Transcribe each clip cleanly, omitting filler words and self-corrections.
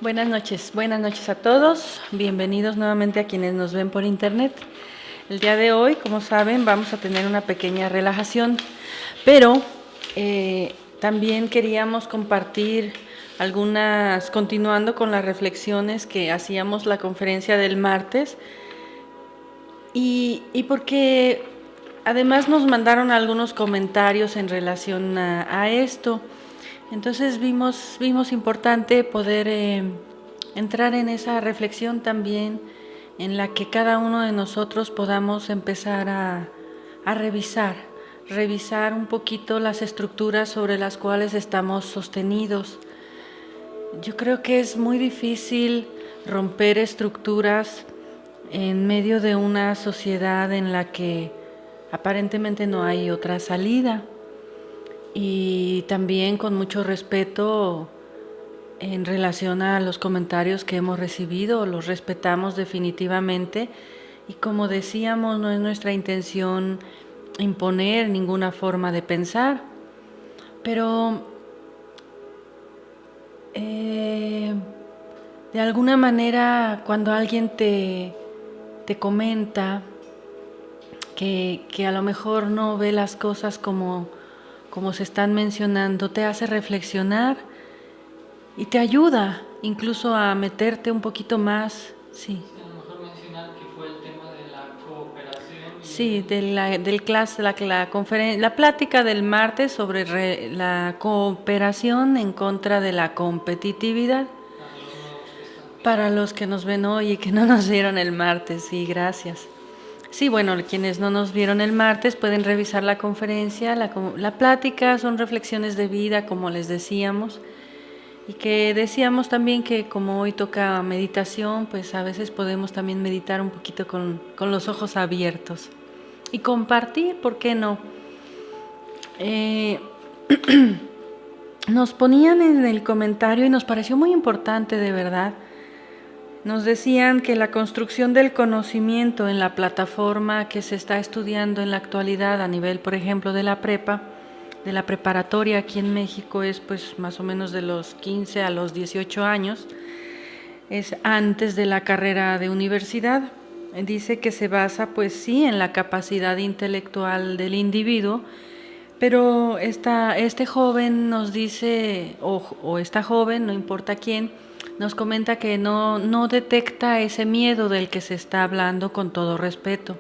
Buenas noches a todos. Bienvenidos nuevamente a quienes nos ven por internet. El día de hoy, como saben, vamos a tener una pequeña relajación, pero también queríamos compartir continuando con las reflexiones que hacíamos la conferencia del martes, y porque además nos mandaron algunos comentarios en relación a esto. Entonces vimos importante poder entrar en esa reflexión también, en la que cada uno de nosotros podamos empezar a revisar un poquito las estructuras sobre las cuales estamos sostenidos. Yo creo que es muy difícil romper estructuras en medio de una sociedad en la que aparentemente no hay otra salida. Y también con mucho respeto en relación a los comentarios que hemos recibido, los respetamos definitivamente, y como decíamos, no es nuestra intención imponer ninguna forma de pensar, pero de alguna manera cuando alguien te comenta que a lo mejor no ve las cosas como se están mencionando, te hace reflexionar y te ayuda incluso a meterte un poquito más. Sí. Sí, a lo mejor mencionar que fue el tema de la cooperación Sí, la plática del martes sobre la cooperación en contra de la competitividad. para los nuevos que están viendo. Para los que nos ven hoy y que no nos vieron el martes, sí, gracias. Sí, bueno, quienes no nos vieron el martes pueden revisar la conferencia, la plática, son reflexiones de vida, como les decíamos, y que decíamos también que como hoy toca meditación, pues a veces podemos también meditar un poquito con los ojos abiertos y compartir, ¿por qué no? Nos ponían en el comentario y nos pareció muy importante, de verdad. Nos decían que la construcción del conocimiento en la plataforma que se está estudiando en la actualidad a nivel, por ejemplo, de la prepa, de la preparatoria aquí en México, es pues más o menos de los 15 a los 18 años, es antes de la carrera de universidad. Dice que se basa pues sí en la capacidad intelectual del individuo, pero este joven nos dice, o esta joven, no importa quién, nos comenta que no detecta ese miedo del que se está hablando, con todo respeto.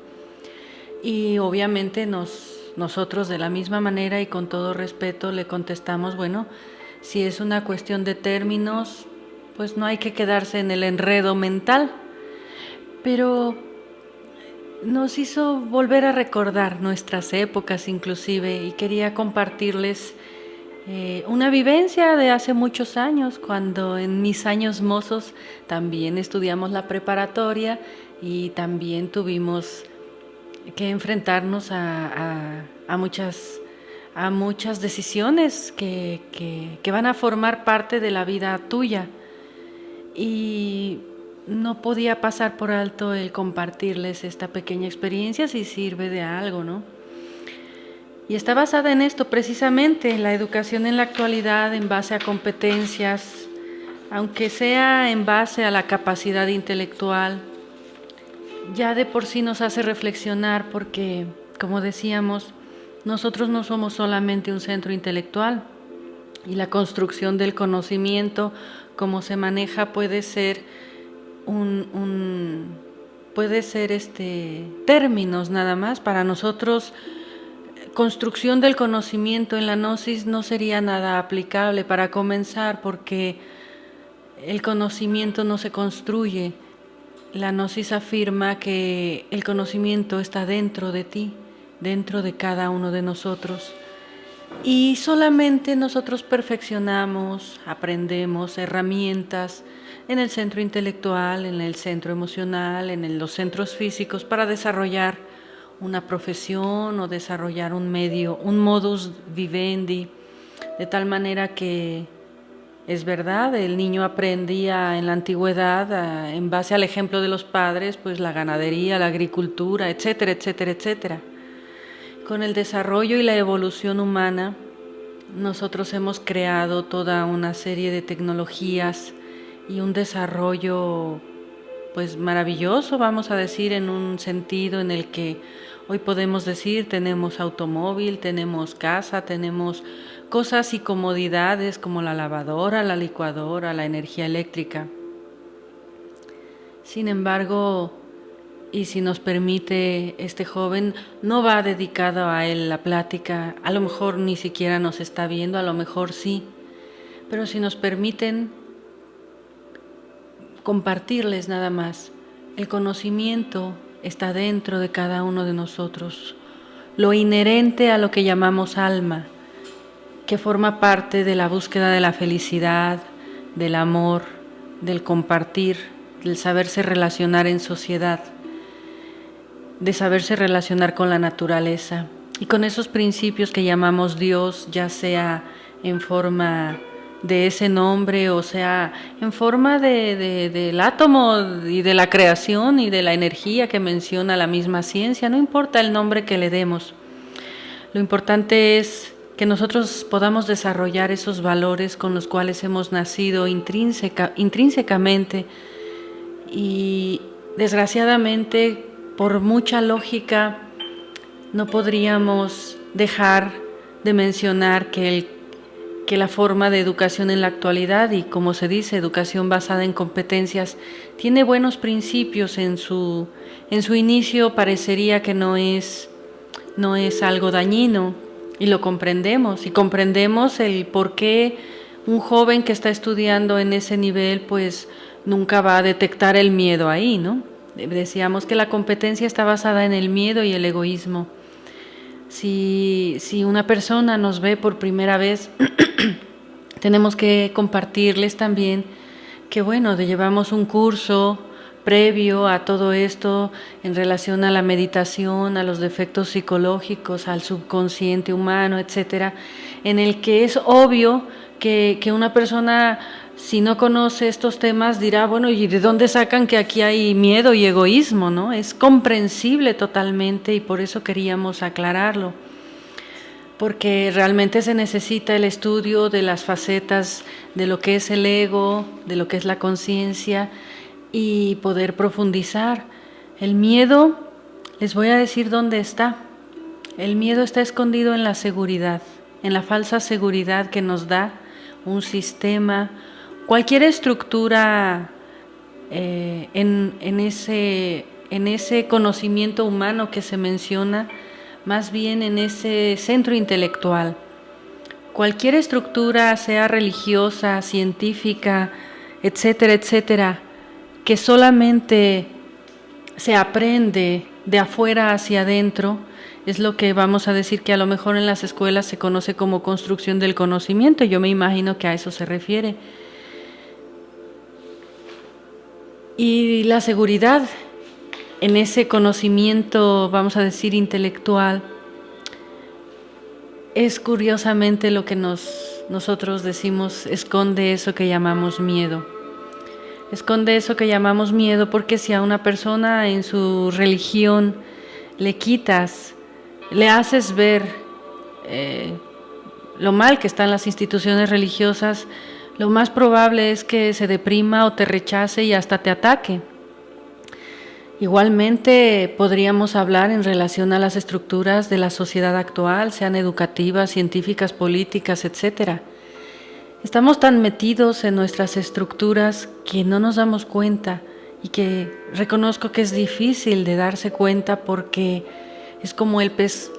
Y obviamente nosotros de la misma manera y con todo respeto le contestamos, bueno, si es una cuestión de términos, pues no hay que quedarse en el enredo mental. Pero nos hizo volver a recordar nuestras épocas inclusive, y quería compartirles una vivencia de hace muchos años, cuando en mis años mozos también estudiamos la preparatoria y también tuvimos que enfrentarnos a muchas decisiones que van a formar parte de la vida tuya. Y no podía pasar por alto el compartirles esta pequeña experiencia si sirve de algo, ¿no? Y está basada en esto precisamente, la educación en la actualidad en base a competencias, aunque sea en base a la capacidad intelectual, ya de por sí nos hace reflexionar porque, como decíamos, nosotros no somos solamente un centro intelectual, y la construcción del conocimiento, como se maneja, puede ser términos nada más. Para nosotros, construcción del conocimiento en la gnosis no sería nada aplicable para comenzar, porque el conocimiento no se construye. La gnosis afirma que el conocimiento está dentro de ti, dentro de cada uno de nosotros. Y solamente nosotros perfeccionamos, aprendemos herramientas en el centro intelectual, en el centro emocional, en los centros físicos, para desarrollar una profesión o desarrollar un medio, un modus vivendi, de tal manera que es verdad, el niño aprendía en la antigüedad, en base al ejemplo de los padres, pues la ganadería, la agricultura, etcétera, etcétera, etcétera. Con el desarrollo y la evolución humana, nosotros hemos creado toda una serie de tecnologías y un desarrollo pues maravilloso, vamos a decir, en un sentido en el que hoy podemos decir tenemos automóvil, tenemos casa, tenemos cosas y comodidades como la lavadora, la licuadora, la energía eléctrica. Sin embargo, y si nos permite, este joven no va dedicado a él la plática, a lo mejor ni siquiera nos está viendo, a lo mejor sí, pero si nos permiten compartirles nada más, el conocimiento está dentro de cada uno de nosotros, lo inherente a lo que llamamos alma, que forma parte de la búsqueda de la felicidad, del amor, del compartir, del saberse relacionar en sociedad, de saberse relacionar con la naturaleza y con esos principios que llamamos Dios, ya sea en forma de ese nombre o sea en forma del átomo y de la creación y de la energía que menciona la misma ciencia, no importa el nombre que le demos. Lo importante es que nosotros podamos desarrollar esos valores con los cuales hemos nacido intrínsecamente y desgraciadamente por mucha lógica no podríamos dejar de mencionar que la forma de educación en la actualidad y como se dice, educación basada en competencias, tiene buenos principios en su inicio, parecería que no es algo dañino y lo comprendemos y comprendemos el por qué un joven que está estudiando en ese nivel pues nunca va a detectar el miedo ahí, ¿no? Decíamos que la competencia está basada en el miedo y el egoísmo. Si una persona nos ve por primera vez, tenemos que compartirles también que bueno, llevamos un curso previo a todo esto en relación a la meditación, a los defectos psicológicos, al subconsciente humano, etcétera, en el que es obvio que una persona, si no conoce estos temas, dirá, bueno, ¿y de dónde sacan que aquí hay miedo y egoísmo, no? Es comprensible totalmente y por eso queríamos aclararlo, porque realmente se necesita el estudio de las facetas de lo que es el ego, de lo que es la conciencia y poder profundizar. El miedo, les voy a decir dónde está. El miedo está escondido en la seguridad, en la falsa seguridad que nos da un sistema, cualquier estructura en ese conocimiento humano que se menciona, más bien en ese centro intelectual. Cualquier estructura, sea religiosa, científica, etcétera, etcétera, que solamente se aprende de afuera hacia adentro, es lo que vamos a decir que a lo mejor en las escuelas se conoce como construcción del conocimiento. Yo me imagino que a eso se refiere. Y la seguridad en ese conocimiento, vamos a decir, intelectual, es curiosamente lo que nosotros decimos, esconde eso que llamamos miedo. Esconde eso que llamamos miedo porque si a una persona en su religión le quitas, le haces ver lo mal que están las instituciones religiosas, lo más probable es que se deprima o te rechace y hasta te ataque. Igualmente podríamos hablar en relación a las estructuras de la sociedad actual, sean educativas, científicas, políticas, etcétera. Estamos tan metidos en nuestras estructuras que no nos damos cuenta y que reconozco que es difícil de darse cuenta porque es como el pez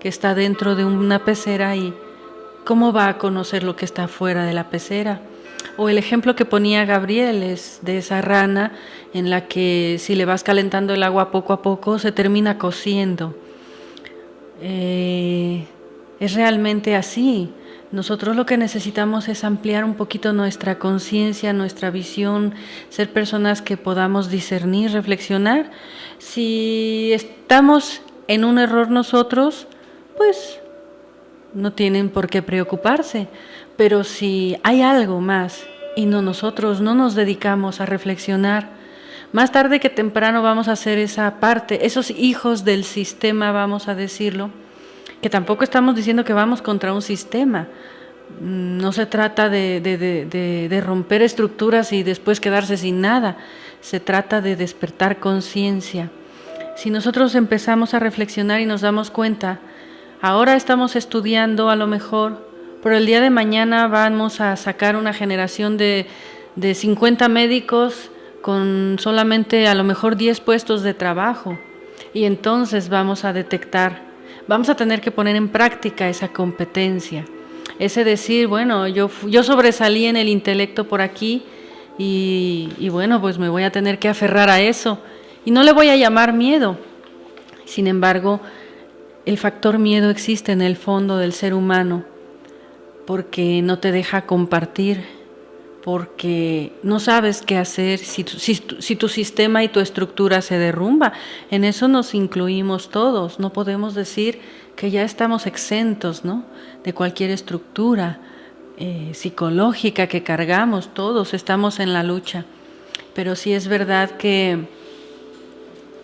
que está dentro de una pecera y ¿cómo va a conocer lo que está fuera de la pecera? O el ejemplo que ponía Gabriel es de esa rana en la que si le vas calentando el agua poco a poco se termina cociendo. Es realmente así. Nosotros lo que necesitamos es ampliar un poquito nuestra conciencia, nuestra visión, ser personas que podamos discernir, reflexionar. Si estamos en un error nosotros, pues no tienen por qué preocuparse, pero si hay algo más y nosotros no nos dedicamos a reflexionar, más tarde que temprano vamos a hacer esa parte, esos hijos del sistema, vamos a decirlo, que tampoco estamos diciendo que vamos contra un sistema, No se trata de romper estructuras y después quedarse sin nada. Se trata de despertar conciencia. Si nosotros empezamos a reflexionar y nos damos cuenta, ahora estamos estudiando a lo mejor, pero el día de mañana vamos a sacar una generación de 50 médicos con solamente a lo mejor 10 puestos de trabajo. Y entonces vamos a detectar, vamos a tener que poner en práctica esa competencia. Ese decir, bueno, yo sobresalí en el intelecto por aquí y bueno, pues me voy a tener que aferrar a eso. Y no le voy a llamar miedo. Sin embargo, el factor miedo existe en el fondo del ser humano porque no te deja compartir, porque no sabes qué hacer si tu sistema y tu estructura se derrumba. En eso nos incluimos todos. No podemos decir que ya estamos exentos, ¿no?, de cualquier estructura psicológica que cargamos. Todos estamos en la lucha. Pero sí es verdad que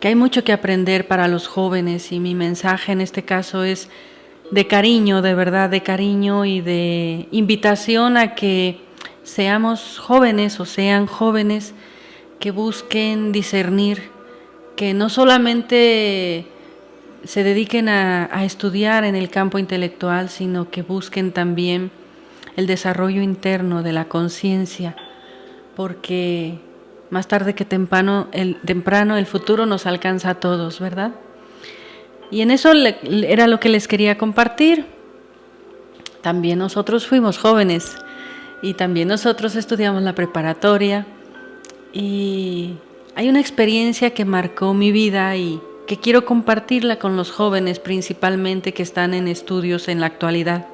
hay mucho que aprender para los jóvenes, y mi mensaje en este caso es de cariño, de verdad, de cariño y de invitación a que seamos jóvenes o sean jóvenes que busquen discernir, que no solamente se dediquen a estudiar en el campo intelectual, sino que busquen también el desarrollo interno de la conciencia, porque más tarde que temprano el futuro nos alcanza a todos, ¿verdad? Y en eso era lo que les quería compartir. También nosotros fuimos jóvenes y también nosotros estudiamos la preparatoria, y hay una experiencia que marcó mi vida y que quiero compartirla con los jóvenes principalmente que están en estudios en la actualidad.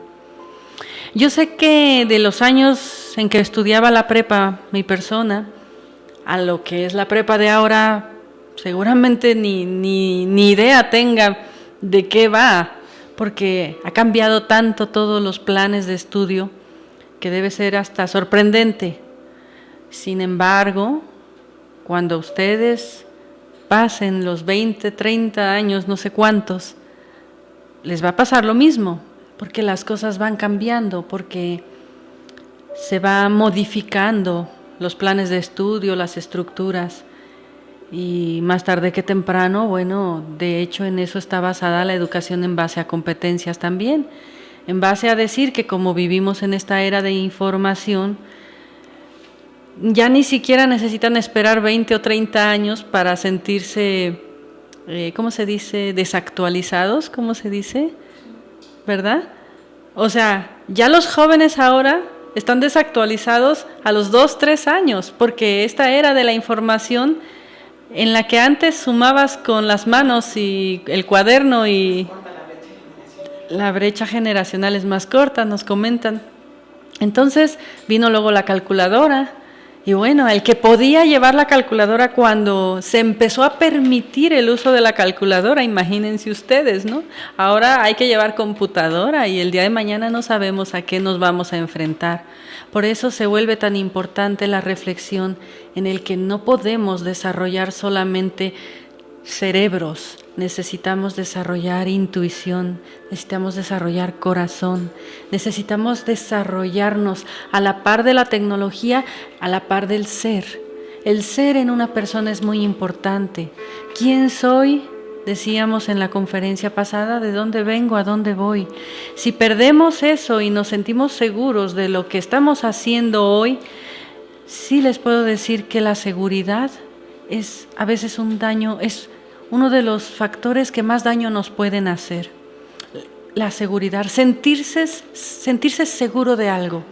Yo sé que de los años en que estudiaba la prepa mi persona a lo que es la prepa de ahora, seguramente ni idea tenga de qué va, porque ha cambiado tanto todos los planes de estudio que debe ser hasta sorprendente. Sin embargo, cuando ustedes pasen los 20, 30 años, no sé cuántos, les va a pasar lo mismo, porque las cosas van cambiando, porque se va modificando los planes de estudio, las estructuras, y más tarde que temprano, bueno, de hecho en eso está basada la educación, en base a competencias también, en base a decir que como vivimos en esta era de información, ya ni siquiera necesitan esperar 20 o 30 años para sentirse, ¿cómo se dice?, desactualizados, ¿cómo se dice?, ¿verdad? O sea, ya los jóvenes ahora están desactualizados a los 2, 3 años, porque esta era de la información en la que antes sumabas con las manos y el cuaderno, y la brecha generacional es más corta, nos comentan. Entonces vino luego la calculadora, y bueno, el que podía llevar la calculadora cuando se empezó a permitir el uso de la calculadora, imagínense ustedes, ¿no? Ahora hay que llevar computadora y el día de mañana no sabemos a qué nos vamos a enfrentar. Por eso se vuelve tan importante la reflexión en el que no podemos desarrollar solamente cerebros, necesitamos desarrollar intuición, necesitamos desarrollar corazón, necesitamos desarrollarnos a la par de la tecnología, a la par del ser. El ser en una persona es muy importante. ¿Quién soy? Decíamos en la conferencia pasada, ¿de dónde vengo? ¿A dónde voy? Si perdemos eso y nos sentimos seguros de lo que estamos haciendo hoy, sí les puedo decir que la seguridad es a veces un daño, es uno de los factores que más daño nos pueden hacer. La seguridad, sentirse seguro de algo.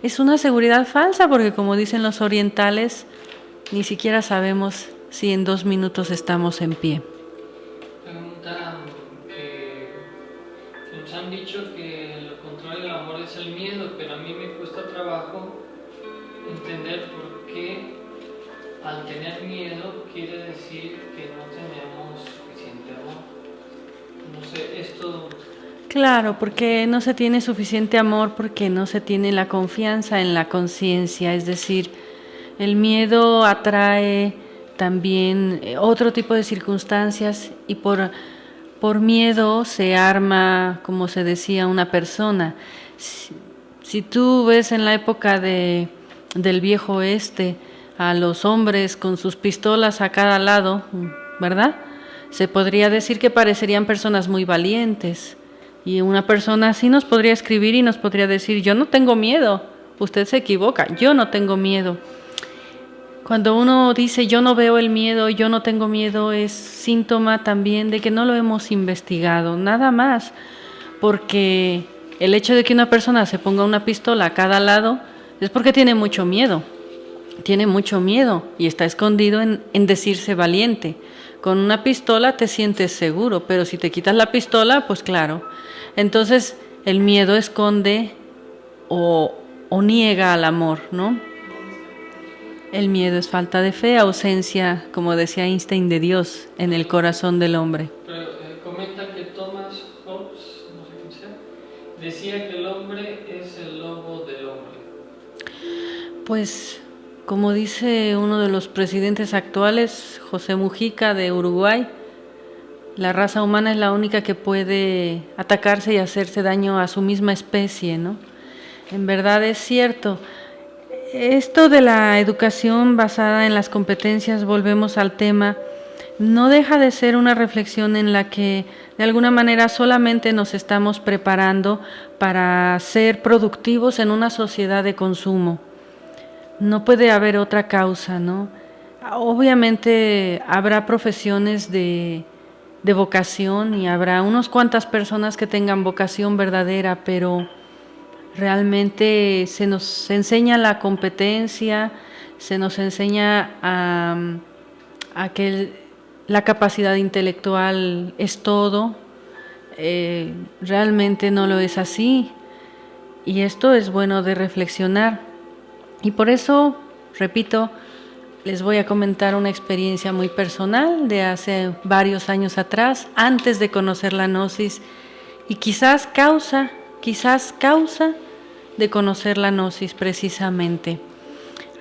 Es una seguridad falsa porque, como dicen los orientales, ni siquiera sabemos si en 2 minutos estamos en pie. Pregunta que nos han dicho que lo contrario del amor es el miedo, pero a mí me cuesta trabajo entender por qué al tener miedo quiere decir que no tenemos suficiente amor. No sé, esto... Claro, porque no se tiene suficiente amor, porque no se tiene la confianza en la conciencia, es decir, el miedo atrae también otro tipo de circunstancias, y por miedo se arma, como se decía, una persona. Si tú ves en la época del viejo oeste a los hombres con sus pistolas a cada lado, ¿verdad? Se podría decir que parecerían personas muy valientes. Y una persona así nos podría escribir y nos podría decir, yo no tengo miedo, usted se equivoca, yo no tengo miedo. Cuando uno dice yo no veo el miedo, yo no tengo miedo, es síntoma también de que no lo hemos investigado, nada más. Porque el hecho de que una persona se ponga una pistola a cada lado es porque tiene mucho miedo y está escondido en decirse valiente. Con una pistola te sientes seguro, pero si te quitas la pistola, pues claro. Entonces el miedo esconde o niega al amor, ¿no? El miedo es falta de fe, ausencia, como decía Einstein, de Dios en el corazón del hombre. Pero comenta que Thomas Hobbes, no sé quién sea, decía que el hombre es el lobo del hombre. Pues, como dice uno de los presidentes actuales, José Mujica de Uruguay, la raza humana es la única que puede atacarse y hacerse daño a su misma especie, ¿no? En verdad es cierto. Esto de la educación basada en las competencias, volvemos al tema, no deja de ser una reflexión en la que de alguna manera solamente nos estamos preparando para ser productivos en una sociedad de consumo. No puede haber otra causa, ¿no? Obviamente habrá profesiones de vocación y habrá unas cuantas personas que tengan vocación verdadera, pero realmente se nos enseña la competencia, se nos enseña a que la capacidad intelectual es todo. Realmente no lo es así, y esto es bueno de reflexionar. Y por eso, repito, les voy a comentar una experiencia muy personal de hace varios años atrás, antes de conocer la gnosis, y quizás causa de conocer la gnosis precisamente.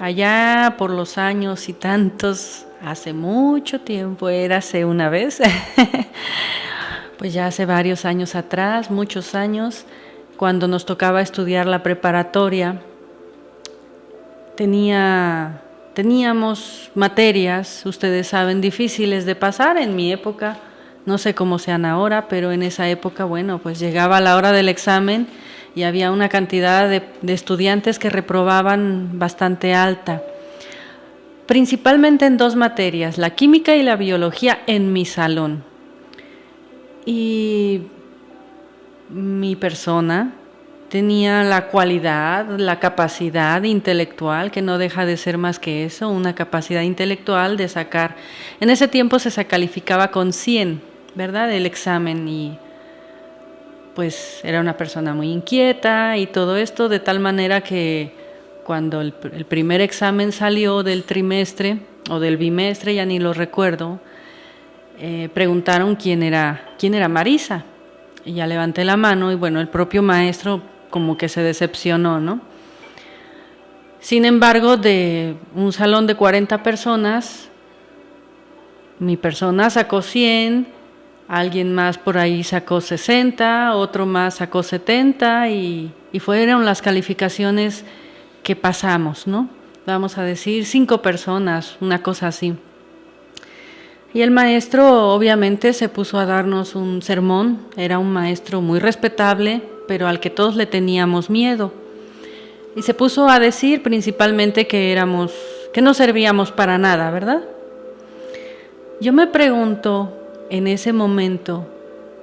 Allá por los años y tantos, hace mucho tiempo, érase una vez, pues ya hace varios años atrás, muchos años, cuando nos tocaba estudiar la preparatoria, teníamos materias, ustedes saben, difíciles de pasar en mi época, no sé cómo sean ahora, pero en esa época, bueno, pues llegaba la hora del examen y había una cantidad de estudiantes que reprobaban bastante alta, principalmente en dos materias, la química y la biología en mi salón. Y mi persona tenía la cualidad, la capacidad intelectual, que no deja de ser más que eso, una capacidad intelectual de sacar, en ese tiempo se calificaba con 100, ¿verdad?, el examen, y pues era una persona muy inquieta y todo esto, de tal manera que cuando el primer examen salió del trimestre o del bimestre, ya ni lo recuerdo, preguntaron quién era Marisa, y ya levanté la mano, y bueno, el propio maestro como que se decepcionó, ¿no? Sin embargo, de un salón de 40 personas, mi persona sacó 100, alguien más por ahí sacó 60, otro más sacó 70, y fueron las calificaciones que pasamos, ¿no? Vamos a decir 5 personas, una cosa así. Y el maestro obviamente se puso a darnos un sermón, era un maestro muy respetable, pero al que todos le teníamos miedo. Y se puso a decir principalmente que no servíamos para nada, ¿verdad? Yo me pregunto en ese momento,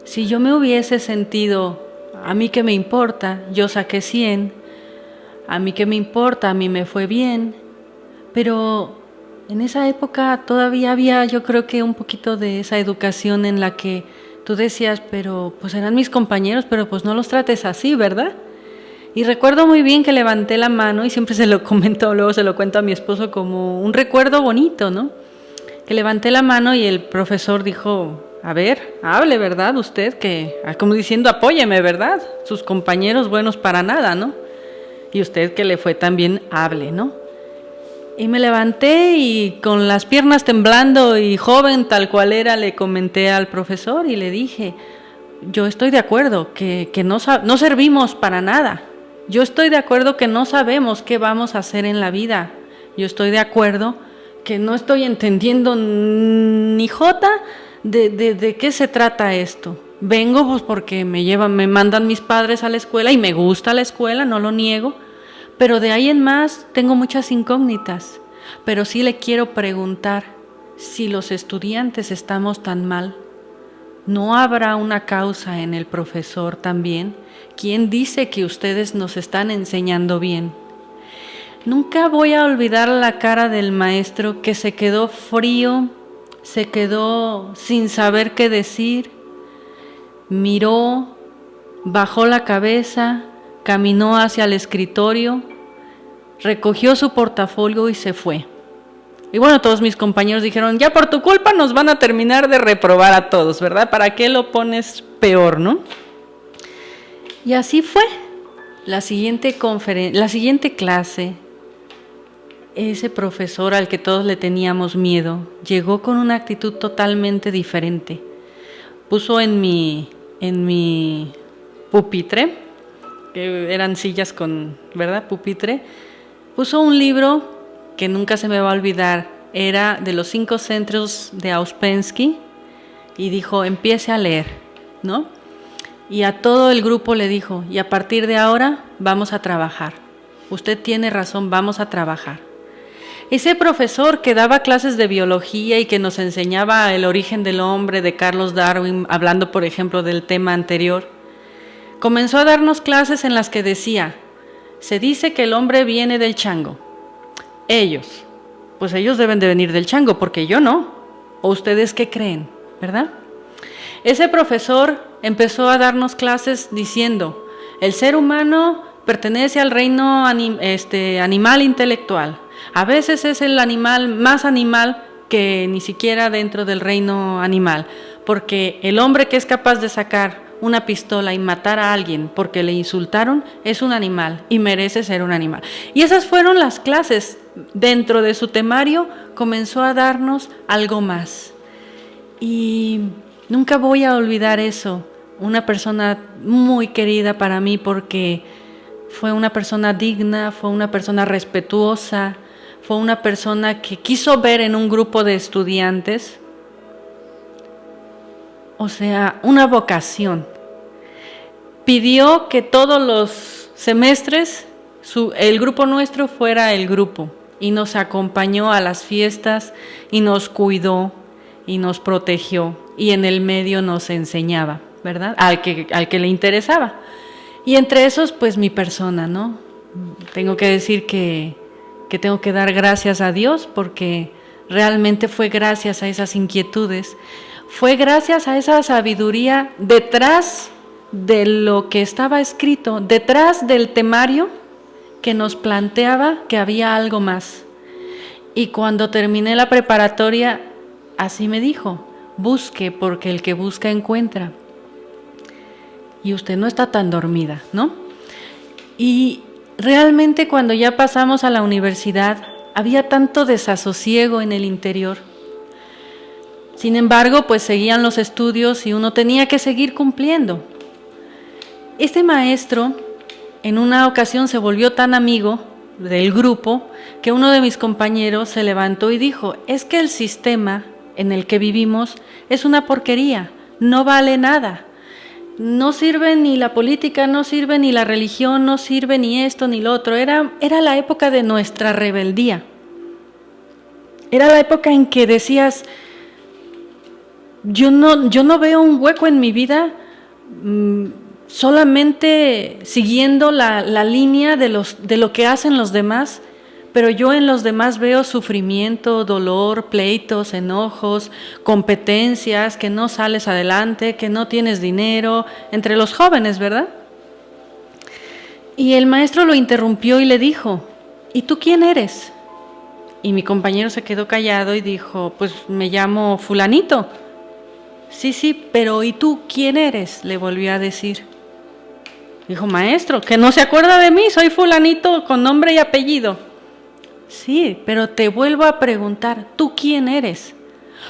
si yo me hubiese sentido, a mí qué me importa, yo saqué 100, a mí qué me importa, a mí me fue bien, pero en esa época todavía había, yo creo que un poquito de esa educación en la que tú decías, pero pues eran mis compañeros, pero pues no los trates así, ¿verdad? Y recuerdo muy bien que levanté la mano, y siempre se lo comento, luego se lo cuento a mi esposo como un recuerdo bonito, ¿no? Que levanté la mano y el profesor dijo, a ver, hable, ¿verdad? Usted, que, como diciendo, apóyeme, ¿verdad? Sus compañeros buenos para nada, ¿no? Y usted que le fue tan bien, hable, ¿no? Y me levanté y con las piernas temblando y joven tal cual era, le comenté al profesor y le dije, yo estoy de acuerdo, que no servimos para nada, Yo estoy de acuerdo que no sabemos qué vamos a hacer en la vida. Yo estoy de acuerdo que no estoy entendiendo ni jota de qué se trata esto. Vengo pues porque me mandan mis padres a la escuela y me gusta la escuela, no lo niego, pero de ahí en más tengo muchas incógnitas. Pero sí le quiero preguntar si los estudiantes estamos tan mal. ¿No habrá una causa en el profesor también? ¿Quién dice que ustedes nos están enseñando bien? Nunca voy a olvidar la cara del maestro que se quedó frío, se quedó sin saber qué decir, miró, bajó la cabeza, caminó hacia el escritorio, recogió su portafolio y se fue. Y bueno, todos mis compañeros dijeron, ya por tu culpa nos van a terminar de reprobar a todos, ¿verdad? ¿Para qué lo pones peor, no? Y así fue. La siguiente clase, ese profesor al que todos le teníamos miedo, llegó con una actitud totalmente diferente. Puso en mi pupitre, que eran sillas con, ¿verdad? Pupitre, puso un libro que nunca se me va a olvidar, era de los 5 centros de Auspensky, y dijo, empiece a leer, ¿no? Y a todo el grupo le dijo, y a partir de ahora vamos a trabajar. Usted tiene razón, vamos a trabajar. Ese profesor que daba clases de biología y que nos enseñaba el origen del hombre de Carlos Darwin, hablando por ejemplo del tema anterior, comenzó a darnos clases en las que decía, se dice que el hombre viene del chango. Ellos deben de venir del chango, porque yo no. ¿O ustedes qué creen? ¿Verdad? Ese profesor empezó a darnos clases diciendo, el ser humano pertenece al reino animal intelectual. A veces es el animal más animal que ni siquiera dentro del reino animal, porque el hombre que es capaz de sacar una pistola y matar a alguien porque le insultaron es un animal y merece ser un animal. Y esas fueron las clases. Dentro de su temario comenzó a darnos algo más. Y nunca voy a olvidar eso. Una persona muy querida para mí porque fue una persona digna, fue una persona respetuosa, fue una persona que quiso ver en un grupo de estudiantes, una vocación. Pidió que todos los semestres el grupo nuestro fuera el grupo y nos acompañó a las fiestas y nos cuidó y nos protegió y en el medio nos enseñaba, ¿verdad? Al que le interesaba. Y entre esos, pues mi persona, ¿no? Tengo que decir que tengo que dar gracias a Dios porque realmente fue gracias a esas inquietudes, fue gracias a esa sabiduría detrás de lo que estaba escrito, detrás del temario que nos planteaba que había algo más. Y cuando terminé la preparatoria, así me dijo, busque porque el que busca encuentra. Y usted no está tan dormida, ¿no? Y realmente cuando ya pasamos a la universidad, había tanto desasosiego en el interior. Sin embargo, pues seguían los estudios y uno tenía que seguir cumpliendo. Este maestro en una ocasión se volvió tan amigo del grupo que uno de mis compañeros se levantó y dijo, es que el sistema en el que vivimos es una porquería, no vale nada. No sirve ni la política, no sirve ni la religión, no sirve ni esto ni lo otro. Era la época de nuestra rebeldía. Era la época en que decías, yo no veo un hueco en mi vida solamente siguiendo la línea de lo que hacen los demás, pero yo en los demás veo sufrimiento, dolor, pleitos, enojos, competencias, que no sales adelante, que no tienes dinero, entre los jóvenes, ¿verdad? Y el maestro lo interrumpió y le dijo, ¿y tú quién eres? Y mi compañero se quedó callado y dijo, pues me llamo fulanito. Sí, pero ¿y tú quién eres? Le volvió a decir. Dijo, maestro, que no se acuerda de mí, soy fulanito con nombre y apellido. Sí, pero te vuelvo a preguntar, ¿tú quién eres?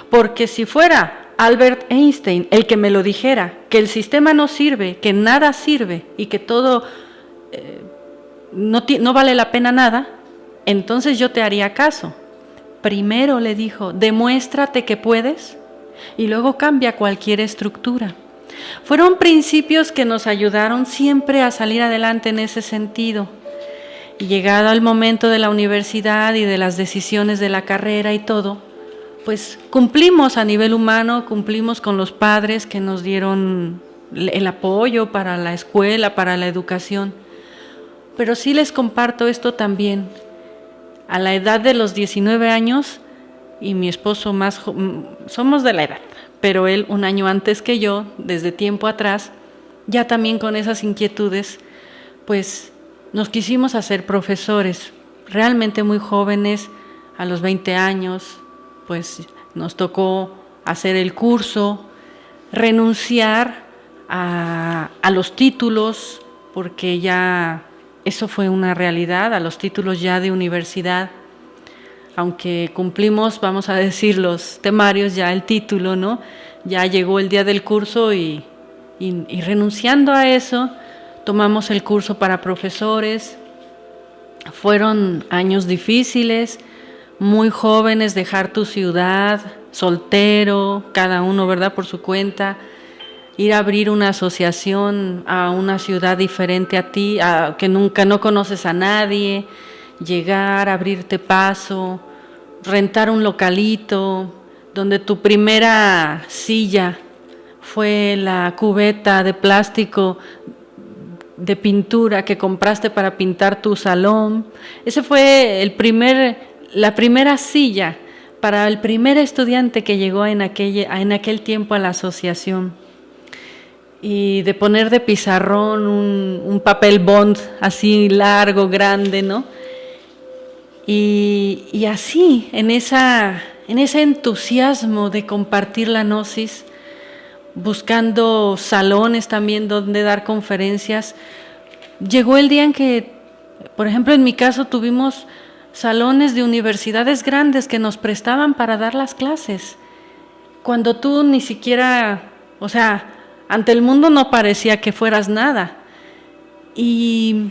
Porque si fuera Albert Einstein el que me lo dijera, que el sistema no sirve, que nada sirve y que todo no vale la pena nada, entonces yo te haría caso. Primero, le dijo, demuéstrate que puedes y luego cambia cualquier estructura. Fueron principios que nos ayudaron siempre a salir adelante en ese sentido. Y llegado el momento de la universidad y de las decisiones de la carrera y todo, pues cumplimos a nivel humano, cumplimos con los padres que nos dieron el apoyo para la escuela, para la educación. Pero sí les comparto esto también. A la edad de los 19 años, y mi esposo somos de la edad, pero él un año antes que yo, desde tiempo atrás, ya también con esas inquietudes, pues nos quisimos hacer profesores, realmente muy jóvenes, a los 20 años, pues nos tocó hacer el curso, renunciar a los títulos, porque ya eso fue una realidad, a los títulos ya de universidad, aunque cumplimos, vamos a decir, los temarios, ya el título, ¿no? Ya llegó el día del curso y renunciando a eso, tomamos el curso para profesores. Fueron años difíciles, muy jóvenes, dejar tu ciudad, soltero, cada uno, ¿verdad?, por su cuenta, ir a abrir una asociación a una ciudad diferente a ti, que nunca no conoces a nadie, llegar, abrirte paso, rentar un localito, donde tu primera silla fue la cubeta de plástico de pintura que compraste para pintar tu salón. Ese fue la primera silla para el primer estudiante que llegó en aquel tiempo a la asociación. Y de poner de pizarrón un papel bond así largo, grande, ¿no? Y así, en ese entusiasmo de compartir la gnosis, buscando salones también donde dar conferencias, llegó el día en que, por ejemplo, en mi caso tuvimos salones de universidades grandes que nos prestaban para dar las clases, cuando tú ni siquiera, o sea, ante el mundo no parecía que fueras nada. Y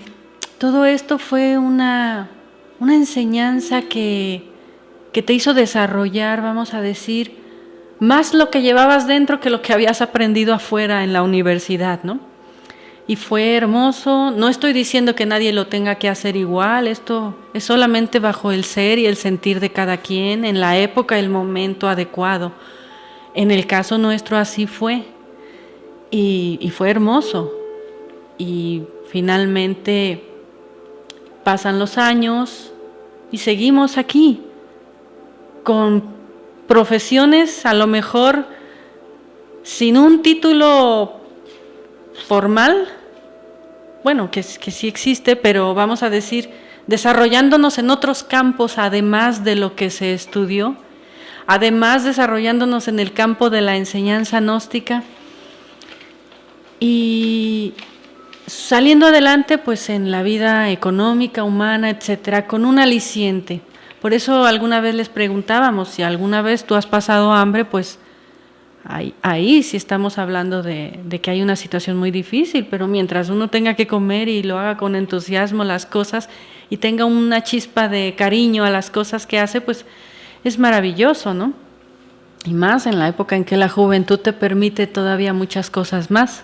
todo esto fue una enseñanza que te hizo desarrollar, vamos a decir, más lo que llevabas dentro que lo que habías aprendido afuera en la universidad, ¿no? Y fue hermoso. No estoy diciendo que nadie lo tenga que hacer igual, esto es solamente bajo el ser y el sentir de cada quien, en la época, el momento adecuado. En el caso nuestro así fue, y fue hermoso. Y finalmente pasan los años y seguimos aquí, con profesiones a lo mejor sin un título formal, bueno, que sí existe, pero vamos a decir, desarrollándonos en otros campos además de lo que se estudió, además desarrollándonos en el campo de la enseñanza gnóstica y saliendo adelante pues en la vida económica, humana, etcétera, con un aliciente. Por eso alguna vez les preguntábamos, si alguna vez tú has pasado hambre, pues ahí sí estamos hablando de que hay una situación muy difícil, pero mientras uno tenga que comer y lo haga con entusiasmo las cosas y tenga una chispa de cariño a las cosas que hace, pues es maravilloso, ¿no? Y más en la época en que la juventud te permite todavía muchas cosas más.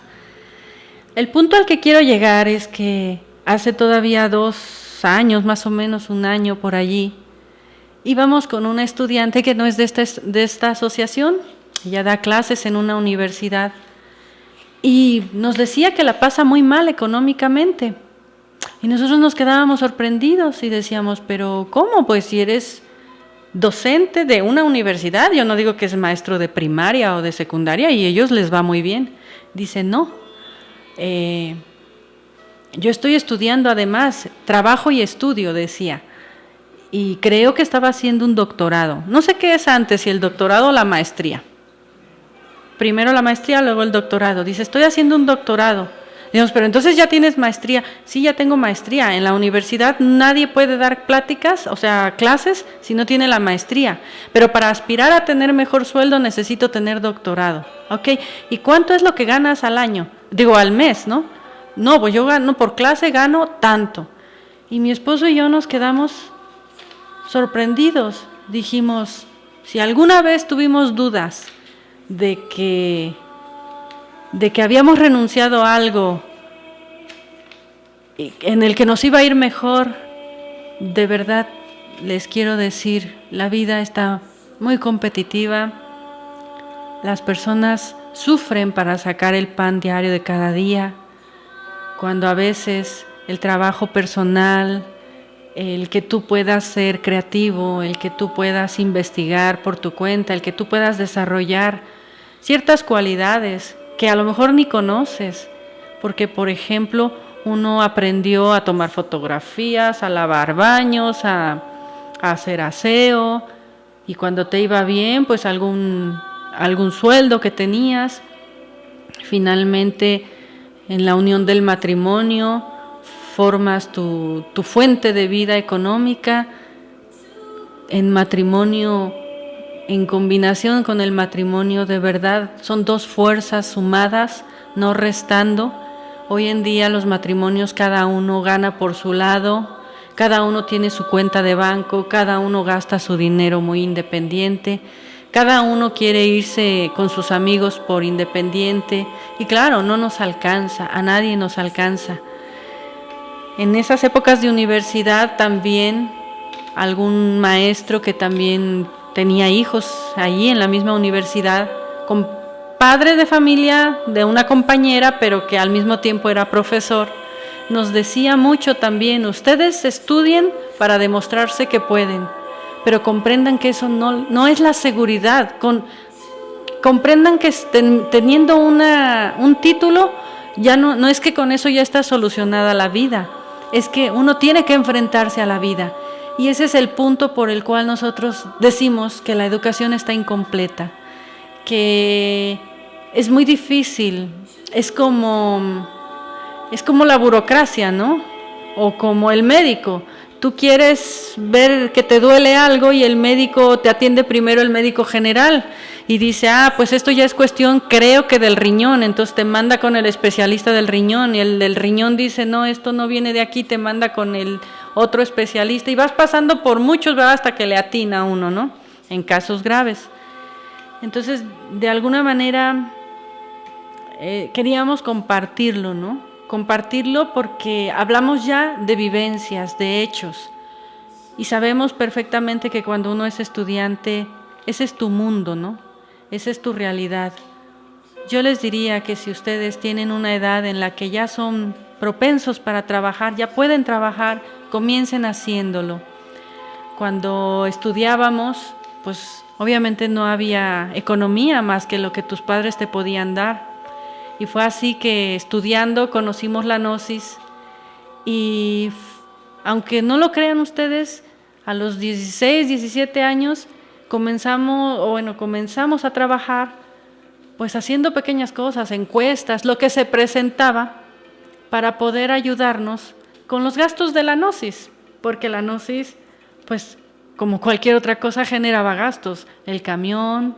El punto al que quiero llegar es que hace todavía 2 años, más o menos 1 año por allí, íbamos con una estudiante que no es de esta asociación, ella da clases en una universidad y nos decía que la pasa muy mal económicamente. Y nosotros nos quedábamos sorprendidos y decíamos, pero ¿cómo? Pues si eres docente de una universidad, yo no digo que es maestro de primaria o de secundaria y a ellos les va muy bien. Dice, no, yo estoy estudiando además, trabajo y estudio, decía. Y creo que estaba haciendo un doctorado. No sé qué es antes, si el doctorado o la maestría. Primero la maestría, luego el doctorado. Dice, estoy haciendo un doctorado. Digamos, pero entonces ya tienes maestría. Sí, ya tengo maestría. En la universidad nadie puede dar pláticas, o sea, clases, si no tiene la maestría. Pero para aspirar a tener mejor sueldo necesito tener doctorado. ¿Ok? ¿Y cuánto es lo que ganas al año? Digo, al mes, ¿no? No, pues yo gano, por clase gano tanto. Y mi esposo y yo nos quedamos sorprendidos. Dijimos, si alguna vez tuvimos dudas de que habíamos renunciado a algo en el que nos iba a ir mejor, de verdad les quiero decir, la vida está muy competitiva, las personas sufren para sacar el pan diario de cada día, cuando a veces el trabajo personal, el que tú puedas ser creativo, el que tú puedas investigar por tu cuenta, el que tú puedas desarrollar ciertas cualidades que a lo mejor ni conoces, porque por ejemplo uno aprendió a tomar fotografías, a lavar baños, a hacer aseo, y cuando te iba bien, pues algún sueldo que tenías. Finalmente, en la unión del matrimonio, formas tu fuente de vida económica. En matrimonio, en combinación con el matrimonio, de verdad, son dos fuerzas sumadas, no restando. Hoy en día los matrimonios, cada uno gana por su lado, cada uno tiene su cuenta de banco, cada uno gasta su dinero muy independiente, cada uno quiere irse con sus amigos por independiente, y claro, no nos alcanza, a nadie nos alcanza. En esas épocas de universidad también algún maestro que también tenía hijos allí en la misma universidad, con padre de familia de una compañera, pero que al mismo tiempo era profesor, nos decía mucho también: ustedes estudien para demostrarse que pueden, pero comprendan que eso no es la seguridad. Comprendan que teniendo un título, ya no es que con eso ya está solucionada la vida, es que uno tiene que enfrentarse a la vida. Y ese es el punto por el cual nosotros decimos que la educación está incompleta, que es muy difícil, es como la burocracia, ¿no? O como el médico. Tú quieres ver que te duele algo y el médico te atiende primero, el médico general, y dice: pues esto ya es cuestión, creo que del riñón, entonces te manda con el especialista del riñón, y el del riñón dice: no, esto no viene de aquí, te manda con el otro especialista, y vas pasando por muchos, ¿verdad?, hasta que le atina a uno, ¿no?, en casos graves. Entonces, de alguna manera, queríamos compartirlo, ¿no? Compartirlo porque hablamos ya de vivencias, de hechos, y sabemos perfectamente que cuando uno es estudiante, ese es tu mundo, ¿no? Esa es tu realidad. Yo les diría que si ustedes tienen una edad en la que ya son propensos para trabajar, ya pueden trabajar, comiencen haciéndolo. Cuando estudiábamos, pues obviamente no había economía más que lo que tus padres te podían dar. Y fue así que estudiando conocimos la Gnosis, y aunque no lo crean ustedes, a los 16, 17 años comenzamos a trabajar, pues haciendo pequeñas cosas, encuestas, lo que se presentaba para poder ayudarnos con los gastos de la Gnosis, porque la Gnosis, pues como cualquier otra cosa, generaba gastos, el camión,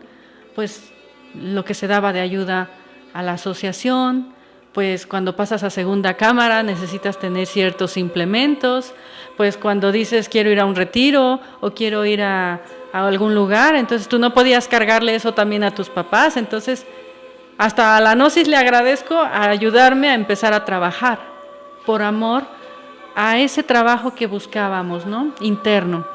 pues lo que se daba de ayuda a la asociación, pues cuando pasas a segunda cámara necesitas tener ciertos implementos, pues cuando dices quiero ir a un retiro o quiero ir a algún lugar, entonces tú no podías cargarle eso también a tus papás. Entonces hasta a la Gnosis le agradezco a ayudarme a empezar a trabajar por amor a ese trabajo que buscábamos, ¿no?, interno.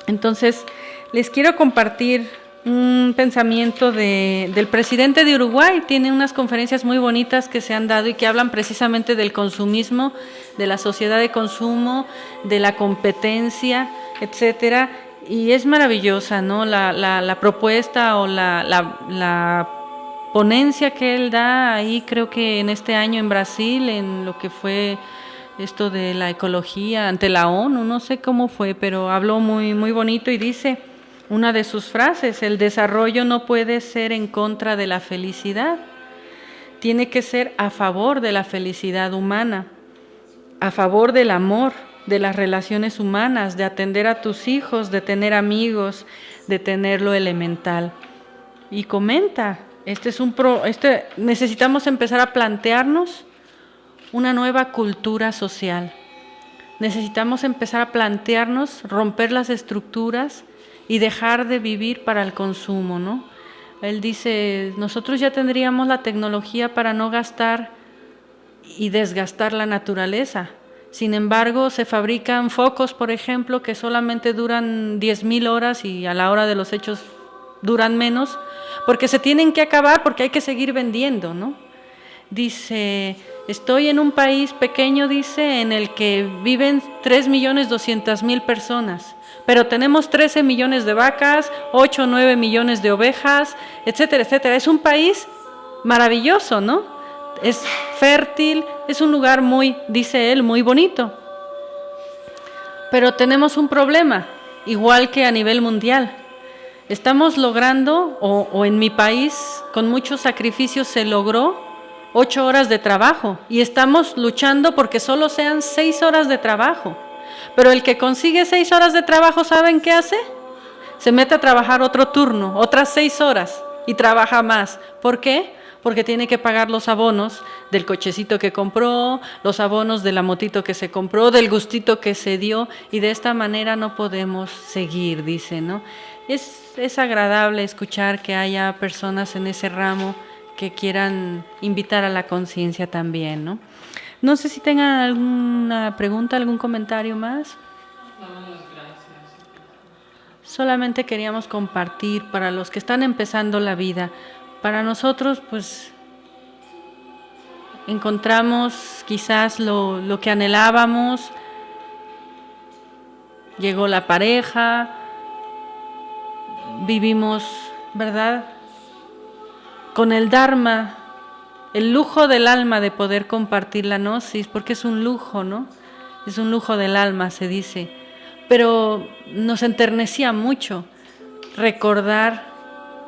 Entonces les quiero compartir un pensamiento del presidente de Uruguay. Tiene unas conferencias muy bonitas que se han dado y que hablan precisamente del consumismo, de la sociedad de consumo, de la competencia, etcétera. Y es maravillosa, ¿no?, la propuesta o la ponencia que él da ahí, creo que en este año en Brasil, en lo que fue esto de la ecología ante la ONU, no sé cómo fue, pero habló muy, muy bonito y dice una de sus frases: el desarrollo no puede ser en contra de la felicidad, tiene que ser a favor de la felicidad humana, a favor del amor, de las relaciones humanas, de atender a tus hijos, de tener amigos, de tener lo elemental. Y comenta, necesitamos empezar a plantearnos una nueva cultura social. Necesitamos empezar a plantearnos, romper las estructuras y dejar de vivir para el consumo, ¿no? Él dice, nosotros ya tendríamos la tecnología para no gastar y desgastar la naturaleza. Sin embargo, se fabrican focos, por ejemplo, que solamente duran 10,000 horas y a la hora de los hechos duran menos, porque se tienen que acabar, porque hay que seguir vendiendo, ¿no? Dice, estoy en un país pequeño, dice, en el que viven 3,200,000 personas, pero tenemos 13 millones de vacas, 8 o 9 millones de ovejas, etcétera, etcétera. Es un país maravilloso, ¿no? Es fértil, es un lugar muy, dice él, muy bonito. Pero tenemos un problema, igual que a nivel mundial. Estamos logrando, o en mi país, con muchos sacrificios se logró 8 horas de trabajo y estamos luchando porque solo sean 6 horas de trabajo. Pero el que consigue 6 horas de trabajo, ¿saben qué hace? Se mete a trabajar otro turno, otras 6 horas y trabaja más. ¿Por qué? Porque tiene que pagar los abonos del cochecito que compró, los abonos de la motito que se compró, del gustito que se dio, y de esta manera no podemos seguir, dice, ¿no? Es agradable escuchar que haya personas en ese ramo que quieran invitar a la conciencia también, ¿no? No sé si tengan alguna pregunta, algún comentario más. Solamente queríamos compartir para los que están empezando la vida. Para nosotros, pues, encontramos quizás lo que anhelábamos, llegó la pareja, vivimos, ¿verdad?, con el Dharma, el lujo del alma de poder compartir la gnosis, porque es un lujo, ¿no? Es un lujo del alma, se dice. Pero nos enternecía mucho recordar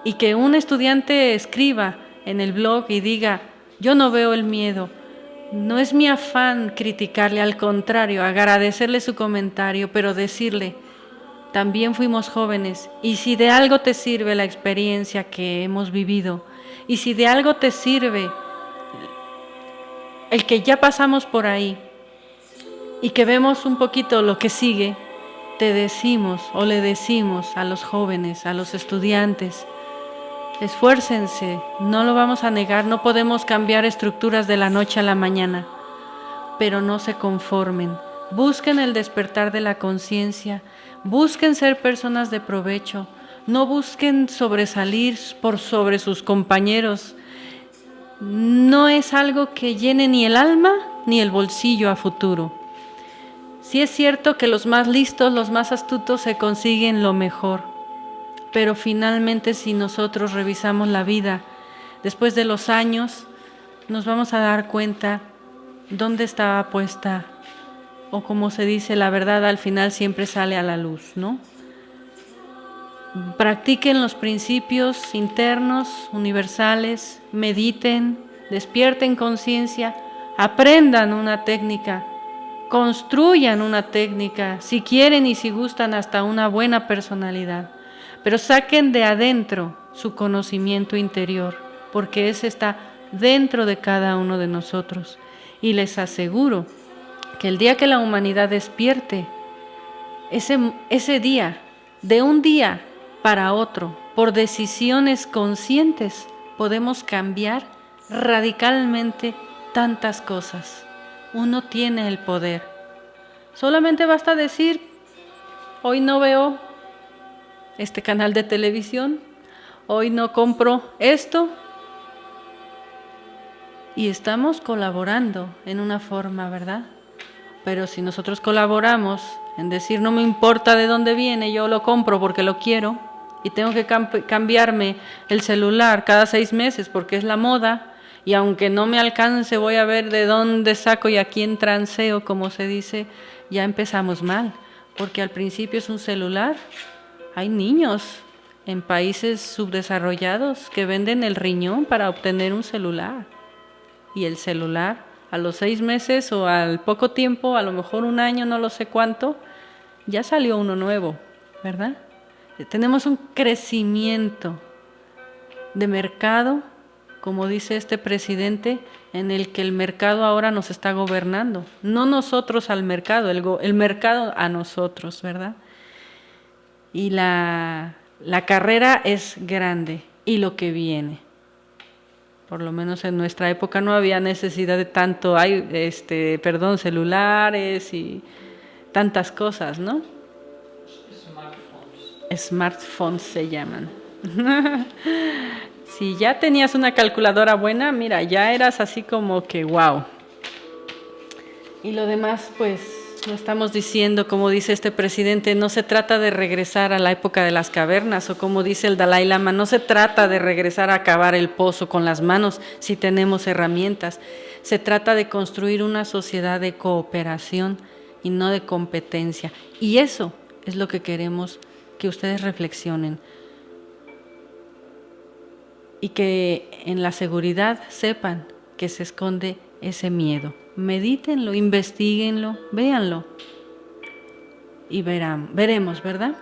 y que un estudiante escriba en el blog y diga, yo no veo el miedo, no es mi afán criticarle, al contrario, agradecerle su comentario, pero decirle, también fuimos jóvenes, y si de algo te sirve la experiencia que hemos vivido, y si de algo te sirve el que ya pasamos por ahí y que vemos un poquito lo que sigue, te decimos o le decimos a los jóvenes, a los estudiantes, esfuércense, no lo vamos a negar, no podemos cambiar estructuras de la noche a la mañana, pero no se conformen, busquen el despertar de la conciencia, busquen ser personas de provecho, no busquen sobresalir por sobre sus compañeros. No es algo que llene ni el alma ni el bolsillo a futuro. Sí es cierto que los más listos, los más astutos se consiguen lo mejor, pero finalmente si nosotros revisamos la vida, después de los años, nos vamos a dar cuenta dónde estaba puesta, o como se dice, la verdad al final siempre sale a la luz, ¿no? Practiquen los principios internos, universales, mediten, despierten conciencia, aprendan una técnica, construyan una técnica, si quieren y si gustan hasta una buena personalidad, pero saquen de adentro su conocimiento interior, porque ese está dentro de cada uno de nosotros. Y les aseguro que el día que la humanidad despierte, ese día, de un día para otro, por decisiones conscientes, podemos cambiar radicalmente tantas cosas. Uno tiene el poder. Solamente basta decir, hoy no veo este canal de televisión, hoy no compro esto, y estamos colaborando en una forma, ¿verdad? Pero si nosotros colaboramos en decir, no me importa de dónde viene, yo lo compro porque lo quiero, y tengo que cambiarme el celular cada 6 meses porque es la moda, y aunque no me alcance voy a ver de dónde saco y a quién transeo, como se dice, ya empezamos mal, porque al principio es un celular. Hay niños en países subdesarrollados que venden el riñón para obtener un celular, y el celular a los 6 meses o al poco tiempo, a lo mejor un año, no lo sé cuánto, ya salió uno nuevo, ¿verdad? Tenemos un crecimiento de mercado como dice este presidente, en el que el mercado ahora nos está gobernando. No nosotros al mercado, el mercado a nosotros, ¿verdad? Y la carrera es grande y lo que viene. Por lo menos en nuestra época no había necesidad de tanto, celulares y tantas cosas, ¿no? Smartphones se llaman. Si ya tenías una calculadora buena, mira, ya eras así como que wow. Y lo demás, pues, lo estamos diciendo, como dice este presidente, no se trata de regresar a la época de las cavernas, o como dice el Dalai Lama, no se trata de regresar a cavar el pozo con las manos si tenemos herramientas. Se trata de construir una sociedad de cooperación y no de competencia. Y eso es lo que queremos que ustedes reflexionen. Y que en la seguridad sepan que se esconde ese miedo. Medítenlo, investiguenlo, véanlo y veremos, ¿verdad?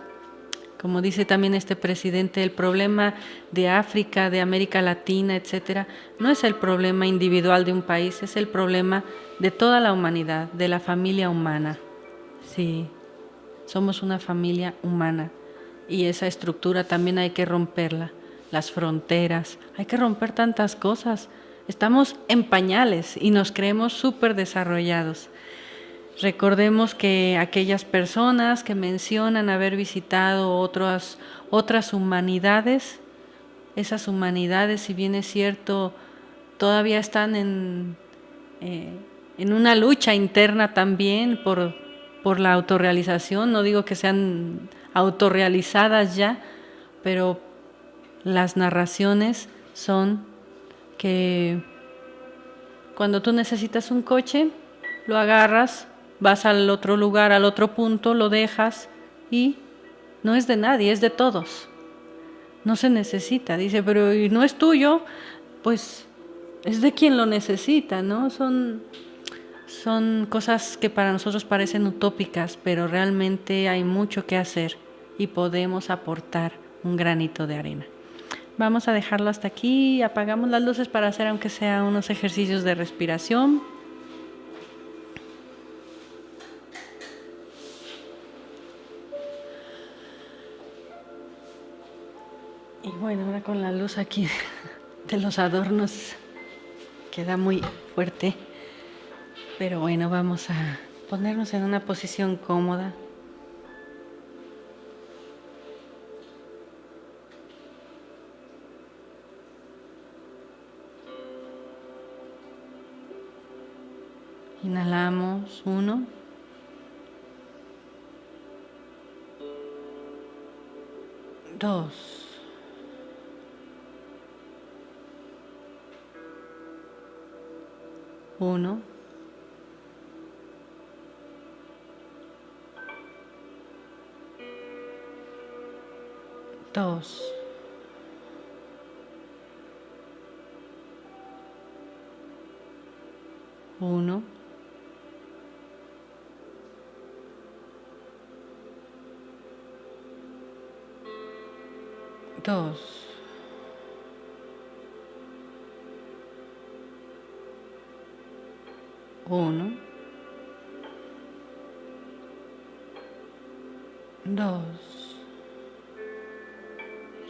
Como dice también este presidente, el problema de África, de América Latina, etcétera, no es el problema individual de un país, es el problema de toda la humanidad, de la familia humana. Sí, somos una familia humana y esa estructura también hay que romperla. Las fronteras, hay que romper tantas cosas. Estamos en pañales y nos creemos súper desarrollados. Recordemos que aquellas personas que mencionan haber visitado otras humanidades, esas humanidades, si bien es cierto, todavía están en una lucha interna también por la autorrealización. No digo que sean autorrealizadas ya, pero las narraciones son que cuando tú necesitas un coche, lo agarras, vas al otro lugar, al otro punto, lo dejas y no es de nadie, es de todos. No se necesita. Dice, pero ¿y no es tuyo? Pues es de quien lo necesita, ¿no? Son cosas que para nosotros parecen utópicas, pero realmente hay mucho que hacer y podemos aportar un granito de arena. Vamos a dejarlo hasta aquí, apagamos las luces para hacer aunque sea unos ejercicios de respiración. Y bueno, ahora con la luz aquí de los adornos queda muy fuerte, pero bueno, vamos a ponernos en una posición cómoda. Inhalamos 1, 2, 1, 2, 1, 2, 1, 2.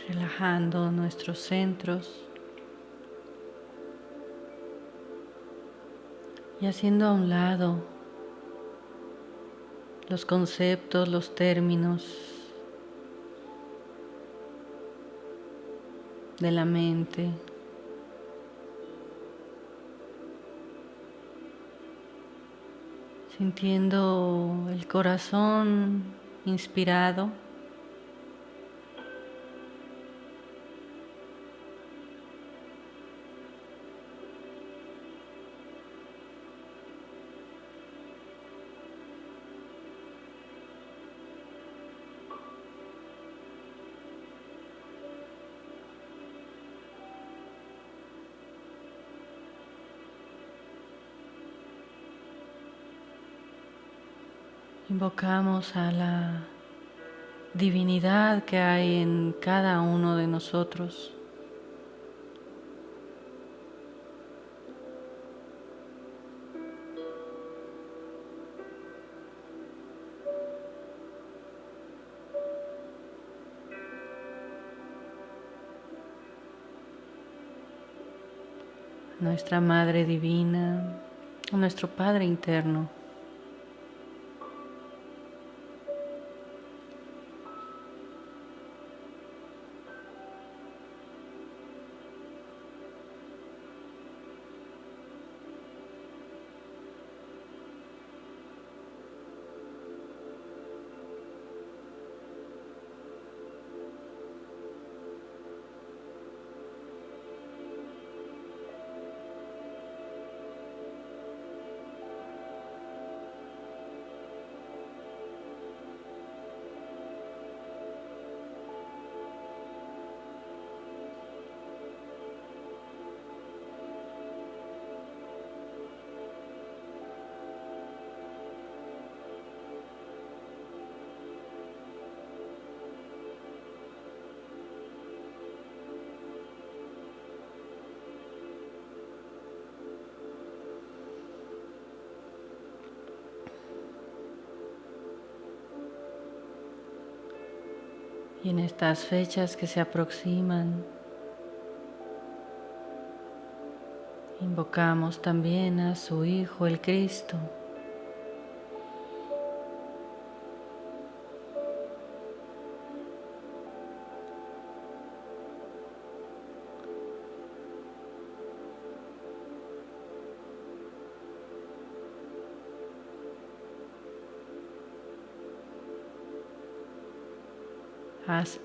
Relajando nuestros centros y haciendo a un lado los conceptos, los términos de la mente. Sintiendo el corazón inspirado. Invocamos a la divinidad que hay en cada uno de nosotros. nuestra Madre Divina, a nuestro Padre interno. Y en estas fechas que se aproximan, invocamos también a su Hijo, el Cristo.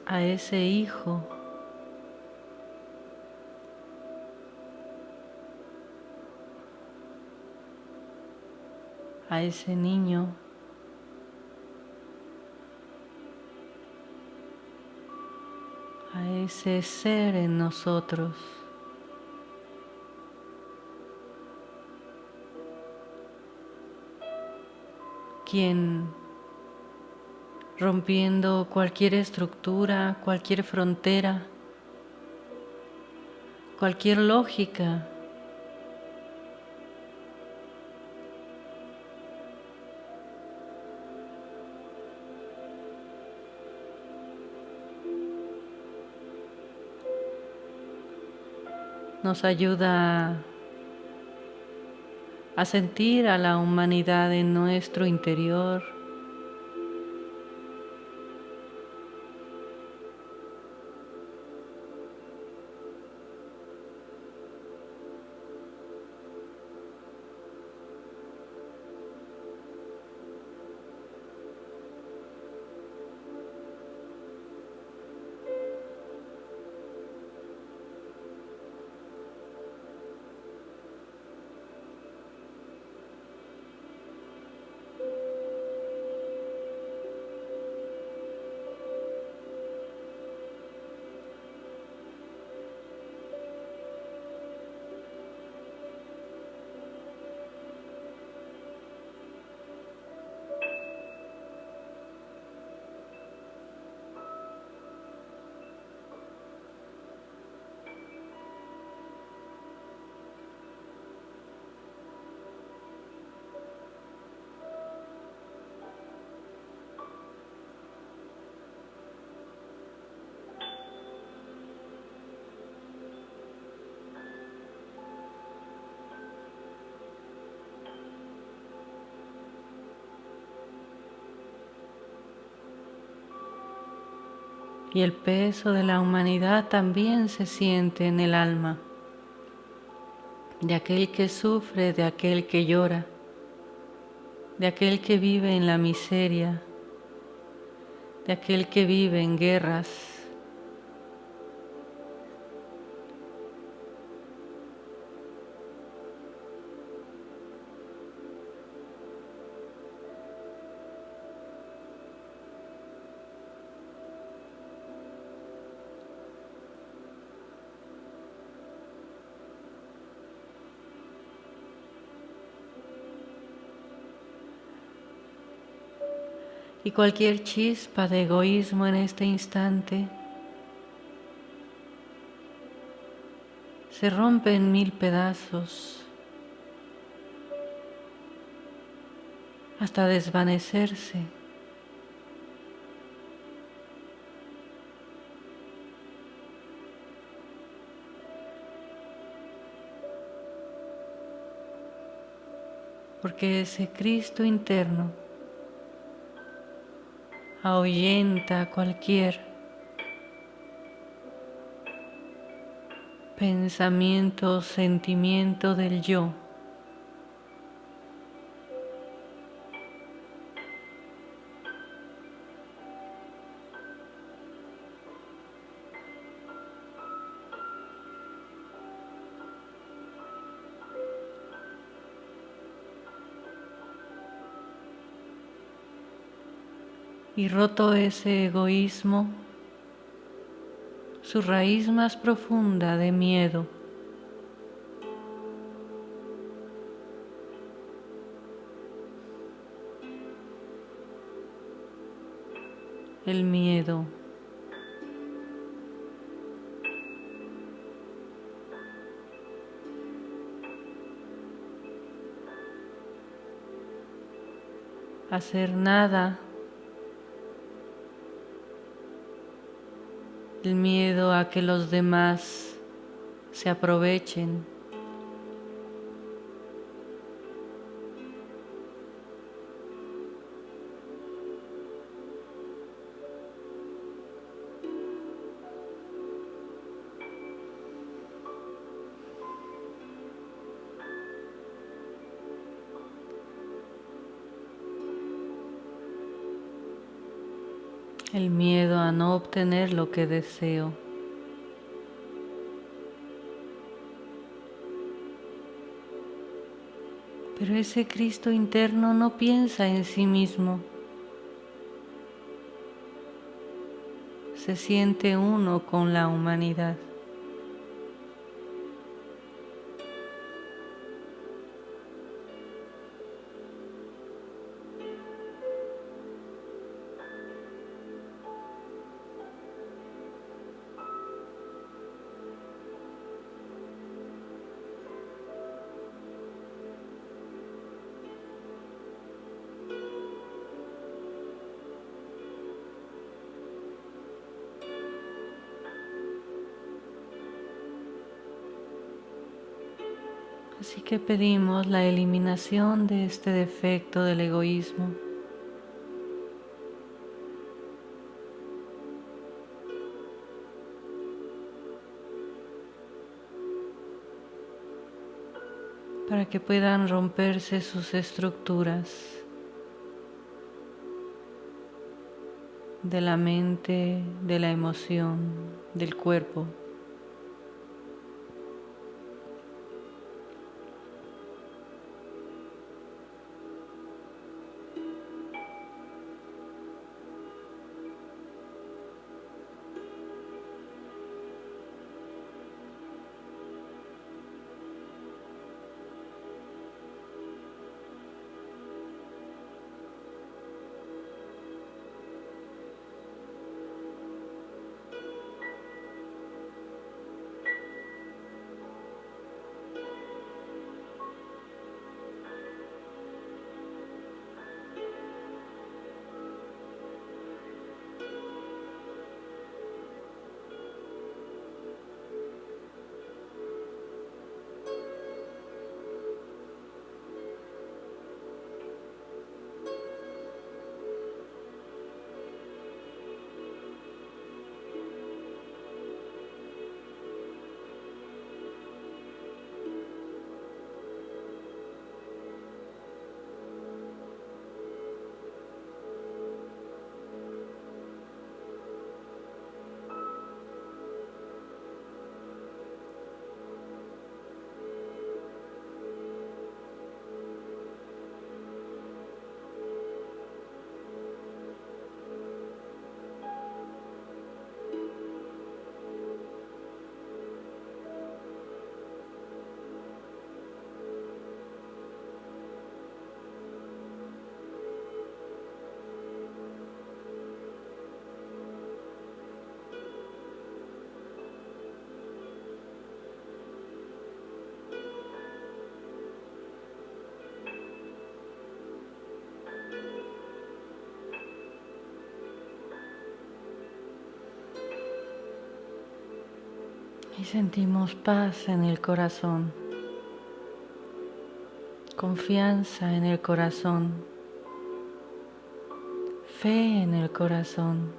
A ese Hijo a ese niño a ese ser en nosotros quien, rompiendo cualquier estructura, cualquier frontera, cualquier lógica, nos ayuda a sentir a la humanidad en nuestro interior, y el peso de la humanidad también se siente en el alma, de aquel que sufre, de aquel que llora, de aquel que vive en la miseria, de aquel que vive en guerras. Y cualquier chispa de egoísmo en este instante se rompe en mil pedazos hasta desvanecerse. porque ese Cristo interno ahuyenta cualquier pensamiento, sentimiento del yo. Y roto ese egoísmo, su raíz más profunda de miedo, el miedo a hacer nada, el miedo a que los demás se aprovechen, el miedo a no obtener lo que deseo. Pero ese Cristo interno no piensa en sí mismo, se siente uno con la humanidad. Así que pedimos la eliminación de este defecto del egoísmo. Para que puedan romperse sus estructuras de la mente, de la emoción, del cuerpo. Y sentimos paz en el corazón confianza en el corazón, fe en el corazón.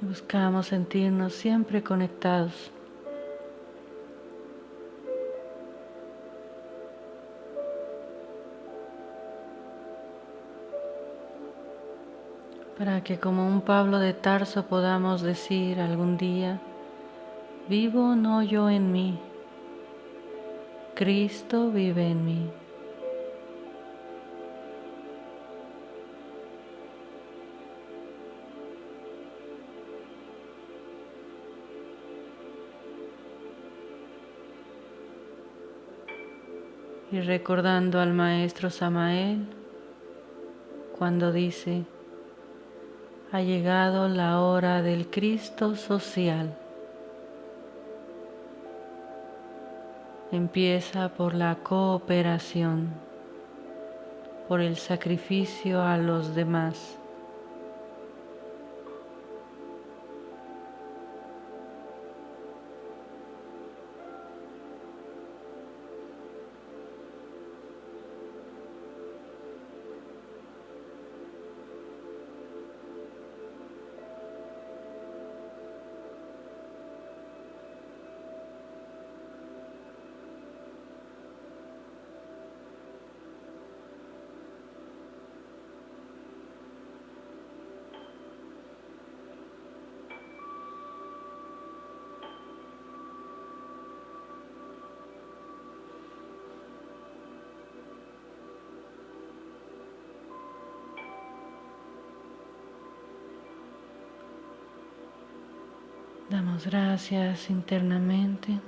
Buscamos sentirnos siempre conectados. Para que como un Pablo de Tarso podamos decir algún día, vivo no yo en mí, Cristo vive en mí. Y recordando al maestro Samael cuando dice, ha llegado la hora del Cristo social. Empieza por la cooperación, por el sacrificio a los demás. Damos gracias internamente.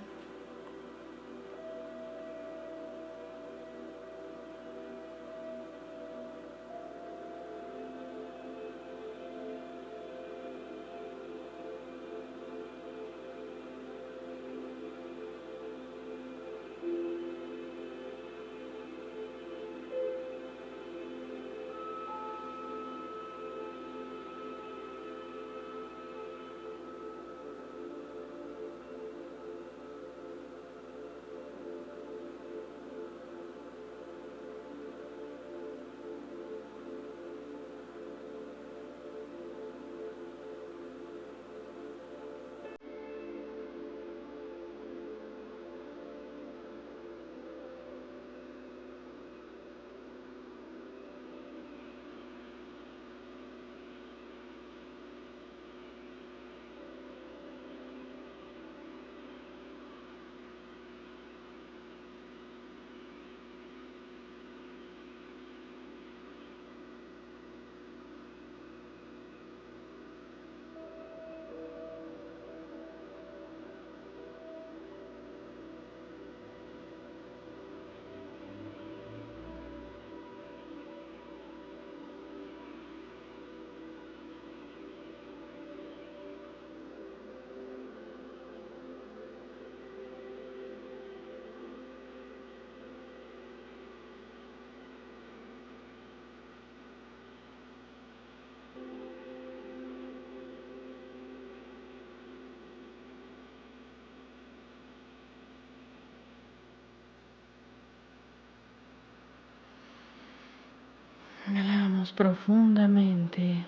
Inhalamos profundamente.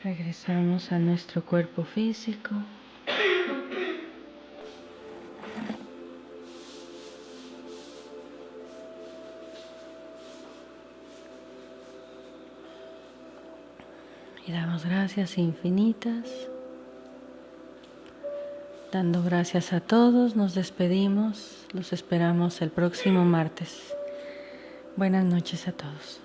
Regresamos a nuestro cuerpo físico. Y damos gracias infinitas. Dando gracias a todos, nos despedimos. Los esperamos el próximo martes. Buenas noches a todos.